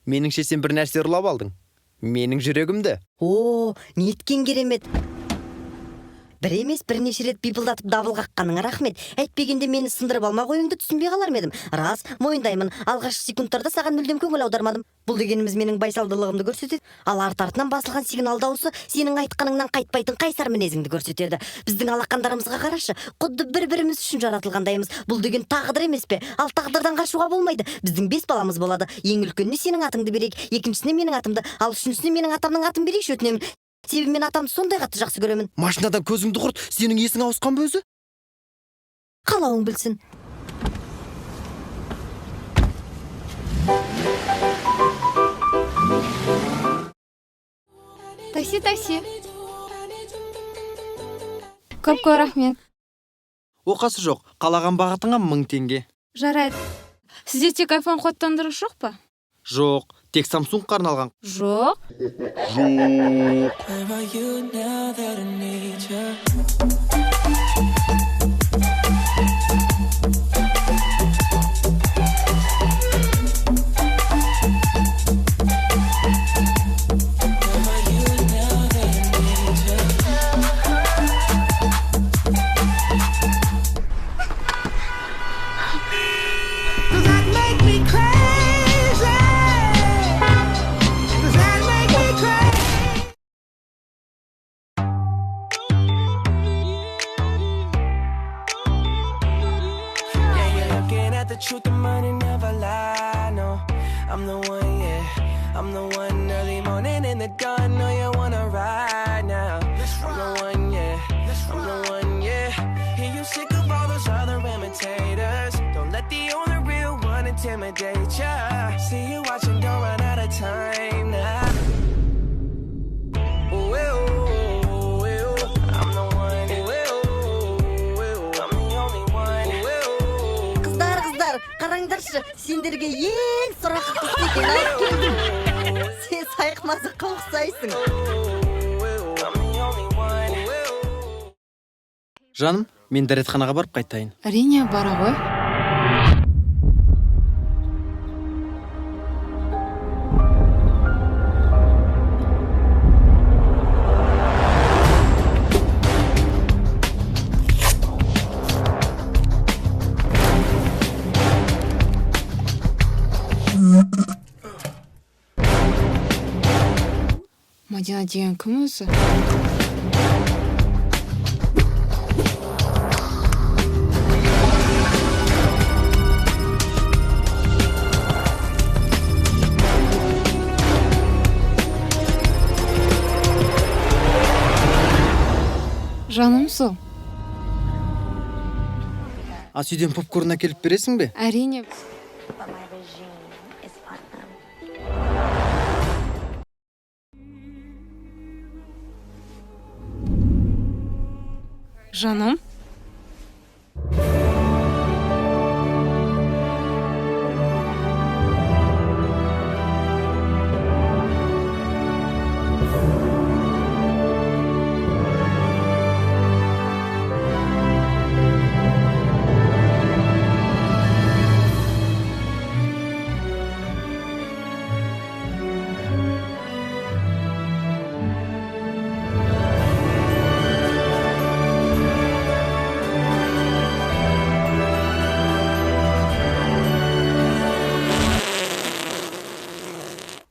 Меніңше сен бір нәрсе ұрлап алдың. Менің жүрегімді. О, неткен керемет. Бір емес бірнеше рет бипылдатып дабыл қаққаныңа рахмет. Әйтпегенде мені сындырып алма қойыңды түсінбей қалар ма едім. Рас, мойындаймын. Алғашқы секундтарда саған мүлдем көңіл аудармадым. Бұл дегеніміз менің байсалдылығымды көрсетеді. Ал артынан басылған сигнал дауысы сенің айтқаныңнан қайтпайтын қайсар мінезіңді көрсетеді. Біздің алақандарымызға қарашы, құдды бір-біріміз үшін жаратылғандаймыз. Бұл деген тағдыр емес пе? Ал тағдырдан қашуға болмайды. Біздің 5 баламыз болады. Ең үлкеніне сенің атыңды берейік, екіншісіне менің атымды, ал үшіншісіне менің атамның атын берейікші, өтінемін. Себебі мен атамды сондай қатты жақсы көремін. Машинадан көзіңді құрт, сенің есің ауысқан ба өзі? Қалауың білсін. Такси. Көп рахмет. Оқасы жоқ, қалаған бағытыңа 1000 теңге. Жарайды. Сізде тек iPhone қуаттандырғыш жоқ па? Жоқ, тек Samsung арналған. Жоқ. The truth, the money never lie, no. I'm the one, yeah. I'm the one early morning in the dawn. Know you wanna ride now. I'm the one, yeah. I'm the one, yeah. Hear you sick of all those other imitators. Don't let the only real one intimidate ya. See you watching, don't run out of time now. Қараңдаршы, сендерге ең сұрақы қыз екен алып келдім. Сен сайқымазыққа ұқсайсың. Жаным, мен дәретханаға барып қайтайын. Әрине, бара ғой. Мадина деген кім өзі? Жаным сол. Ас үйден попкорн әкеліп бересің бе? Әрине. Жаным?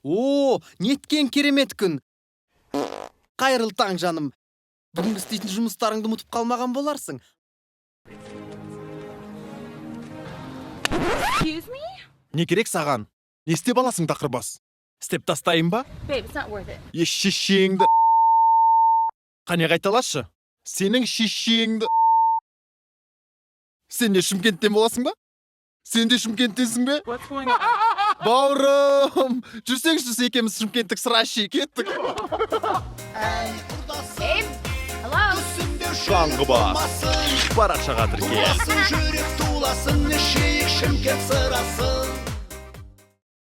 О, неткен керемет күн. Қайырлы таң, жаным. Бүгінгі істейтін жұмыстарыңды ұмытып қалмаған боларсың. Excuse me? Не керек саған? Не істеп аласың тақырбас? Істеп тастайын ба? Babe, it's not worth it. Шешеңді. Қане қайталашы? Сенің шешеңді. Сен де Шымкенттен боласың ба? Сен де Шымкенттенсің бе? What's going on? Бауырым, жүрсеңші екеуміз шымкенттік сыра ішейік, кеттік. Babe? Hello? Шаңғыбас, парақшаға тіркел. Жүрек туласын, ішейік Шымкент сырасын.